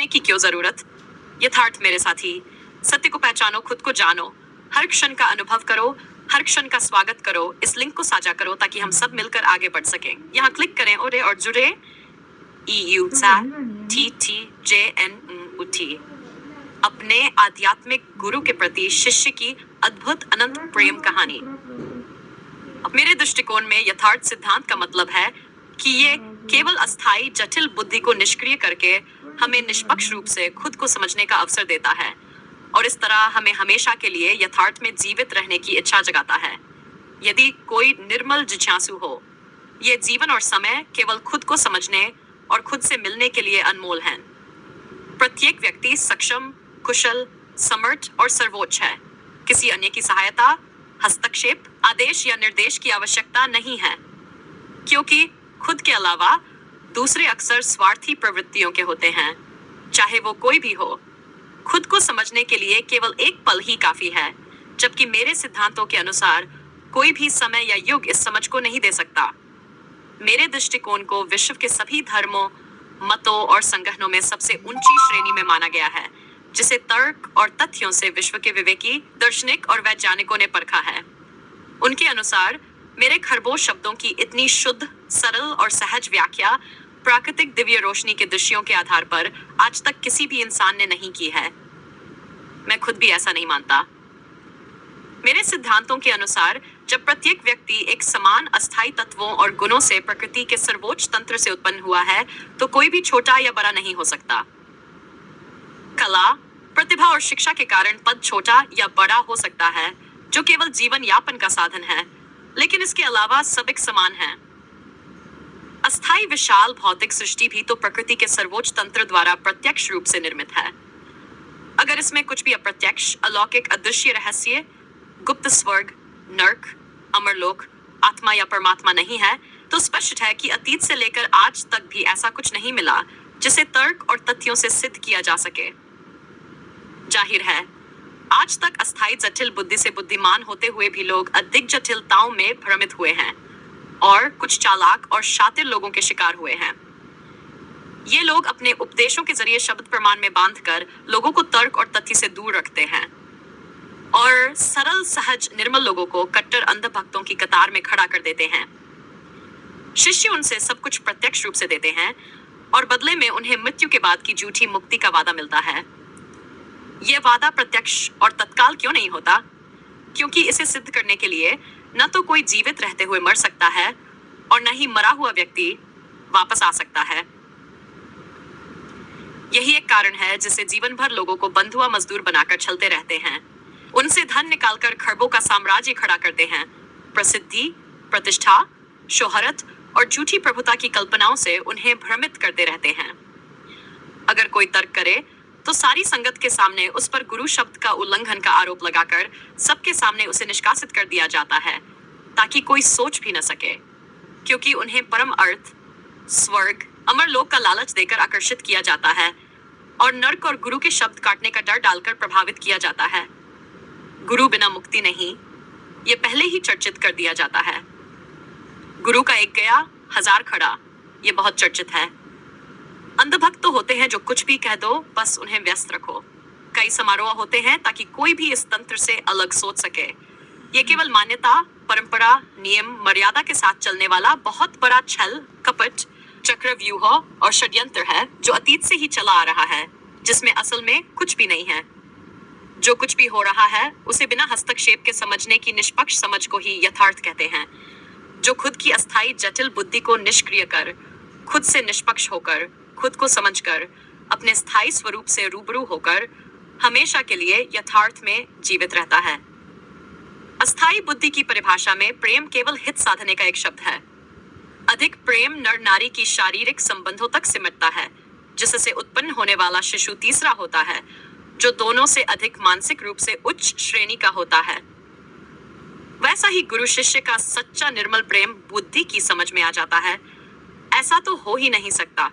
छिपने की क्यों जरूरत? यथार्थ मेरे साथी, सत्य को पहचानो, खुद को जानो, हर क्षण का अनुभव करो, हर क्षण का स्वागत करो। इस लिंक को साझा करो ताकि हम सब मिलकर आगे बढ़ सकें। यहाँ क्लिक करें और जुड़े। EUTTJN अपने आध्यात्मिक गुरु के प्रति शिष्य की अद्भुत अनंत प्रेम कहानी। मेरे दृष्टिकोण में यथार्थ सिद्धांत का मतलब है कि ये केवल अस्थायी जटिल बुद्धि को निष्क्रिय करके हमें निष्पक्ष रूप से खुद को समझने का अवसर देता है और इस तरह हमें हमेशा के लिए यथार्थ में जीवित रहने की इच्छा जगाता है। यदि कोई निर्मल जिज्ञासु हो, ये जीवन और समय केवल खुद को समझने और खुद से मिलने के लिए अनमोल हैं। प्रत्येक व्यक्ति सक्षम, कुशल, समर्थ और सर्वोच्च है। किसी अन्य की सहायता, हस्तक्षेप, आदेश या निर्देश की आवश्यकता नहीं है, क्योंकि खुद के अलावा दूसरे अक्सर स्वार्थी प्रवृत्तियों के होते हैं, चाहे वो कोई भी हो। खुद को समझने के लिए केवल एक पल ही काफी है, जबकि मेरे सिद्धांतों के अनुसार कोई भी समय या युग इस समझ को नहीं दे सकता। मेरे दृष्टिकोण को विश्व के सभी धर्मों, मतों और संगठनों में सबसे ऊंची श्रेणी में माना गया है, जिसे तर्क और तथ्यों से विश्व के विवेकी, दार्शनिक और वैज्ञानिकों ने परखा है। उनके अनुसार मेरे खरगोश शब्दों की इतनी शुद्ध, सरल और सहज व्याख्या प्राकृतिक दिव्य रोशनी के दृश्यों के आधार पर आज तक किसी भी इंसान ने नहीं की है। मैं खुद भी ऐसा नहीं मानता। मेरे सिद्धांतों के अनुसार जब प्रत्येक व्यक्ति एक समान अस्थायी तत्वों और गुणों से प्रकृति के सर्वोच्च तंत्र से उत्पन्न हुआ है, तो कोई भी छोटा या बड़ा नहीं हो सकता। कला, प्रतिभा और शिक्षा के कारण पद छोटा या बड़ा हो सकता है, जो केवल जीवन यापन का साधन है, लेकिन इसके अलावा सब एक समान है। अस्थायी विशाल भौतिक सृष्टि भी तो प्रकृति के सर्वोच्च तंत्र द्वारा प्रत्यक्ष रूप से निर्मित है। अगर इसमें कुछ भी अप्रत्यक्ष, अलौकिक, अदृश्य रहस्य, गुप्त स्वर्ग, नर्क, अमरलोक, आत्मा या परमात्मा नहीं है, तो स्पष्ट है कि अतीत से लेकर आज तक भी ऐसा कुछ नहीं मिला जिसे तर्क और तथ्यों से सिद्ध किया जा सके। जाहिर है, आज तक अस्थायी जटिल बुद्धि से बुद्धिमान होते हुए भी लोग अधिक जटिलताओं में भ्रमित हुए हैं और कुछ चालाक और शातिर लोगों के शिकार हुए हैं। ये लोग अपने उपदेशों के जरिए शब्द प्रमाण में बांधकर लोगों को तर्क और तथ्य से दूर रखते हैं और सरल, सहज, निर्मल लोगों को कट्टर अंधभक्तों की कतार में खड़ा कर देते हैं। शिष्य उनसे सब कुछ प्रत्यक्ष रूप से देते हैं और बदले में उन्हें मृत्यु के बाद की झूठी मुक्ति का वादा मिलता है। यह वादा प्रत्यक्ष और तत्काल क्यों नहीं होता? क्योंकि इसे सिद्ध करने के लिए न तो कोई जीवित रहते हुए मर सकता है और न ही मरा हुआ व्यक्ति वापस आ सकता है। यही एक कारण है जिसे जीवन भर लोगों को बंधुआ मजदूर बनाकर चलते रहते हैं। उनसे धन निकालकर खरबों का साम्राज्य खड़ा करते हैं। प्रसिद्धि, प्रतिष्ठा, शोहरत और झूठी प्रभुता की कल्पनाओं से उन्हें भ्रमित करते रहते हैं। अगर कोई तर्क करे तो सारी संगत के सामने उस पर गुरु शब्द का उल्लंघन का आरोप लगाकर सबके सामने उसे निष्कासित कर दिया जाता है, ताकि कोई सोच भी न सके, क्योंकि उन्हें परम अर्थ, स्वर्ग, अमरलोक का लालच देकर आकर्षित किया जाता है और नर्क और गुरु के शब्द काटने का डर डालकर प्रभावित किया जाता है। गुरु बिना मुक्ति नहीं, ये पहले ही चर्चित कर दिया जाता है। गुरु का एक गया, 1000 खड़ा, ये बहुत चर्चित है। अंधभक्त तो होते हैं जो कुछ भी कह दो, बस उन्हें व्यस्त रखो। कई समारोह होते हैं ताकि कोई भी इस तंत्र से अलग सोच सके। ये केवल मान्यता, परंपरा, नियम, मर्यादा के साथ चलने वाला बहुत बड़ा छल, कपट, चक्रव्यूह और षड्यंत्र है जो अतीत से ही चला आ रहा है, जिसमें असल में कुछ भी नहीं है। जो कुछ भी हो रहा है उसे बिना हस्तक्षेप के समझने की निष्पक्ष समझ को ही यथार्थ कहते हैं। जो खुद की अस्थायी जटिल बुद्धि को निष्क्रिय कर, खुद से निष्पक्ष होकर, खुद को समझकर, अपने स्थायी स्वरूप से रूबरू होकर हमेशा के लिए यथार्थ में जीवित रहता है। अस्थायी बुद्धि की परिभाषा में प्रेम केवल हित साधने का एक शब्द है। अधिक प्रेम नर नारी की शारीरिक संबंधों तक सिमटता है, जिससे उत्पन्न होने वाला शिशु तीसरा होता है, जो दोनों से अधिक मानसिक रूप से उच्च श्रेणी का होता है। वैसा ही गुरु शिष्य का सच्चा निर्मल प्रेम बुद्धि की समझ में आ जाता है। ऐसा तो हो ही नहीं सकता।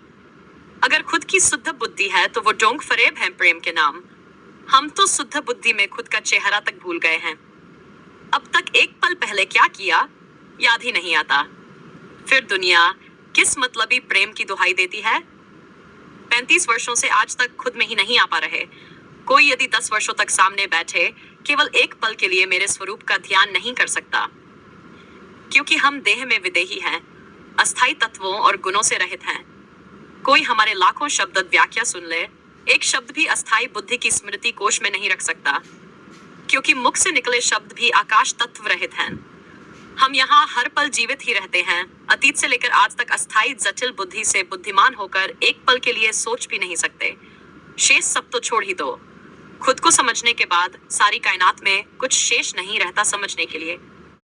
अगर खुद की शुद्ध बुद्धि है तो वो डोंग फरेब है प्रेम के नाम। हम तो शुद्ध बुद्धि में खुद का चेहरा तक भूल गए हैं। अब तक एक पल पहले क्या किया याद ही नहीं आता। फिर दुनिया किस मतलबी प्रेम की दुहाई देती है? 35 वर्षों से आज तक खुद में ही नहीं आ पा रहे। कोई यदि 10 वर्षों तक सामने बैठे केवल एक पल के लिए मेरे स्वरूप का ध्यान नहीं कर सकता, क्योंकि हम देह में विदेही हैं, अस्थायी तत्वों और गुणों से रहित हैं। कोई हमारे लाखों शब्द व्याख्या सुन ले, एक शब्द भी अस्थायी बुद्धि की स्मृति कोश में नहीं रख सकता, क्योंकि मुख से निकले शब्द भी आकाश तत्व रहित हैं। हम यहाँ हर पल जीवित ही रहते हैं, अतीत से लेकर आज तक अस्थायी जटिल बुद्धि से बुद्धिमान होकर एक पल के लिए सोच भी नहीं सकते। शेष सब तो छोड़ ही दो, खुद को समझने के बाद सारी कायनात में कुछ शेष नहीं रहता समझने के लिए।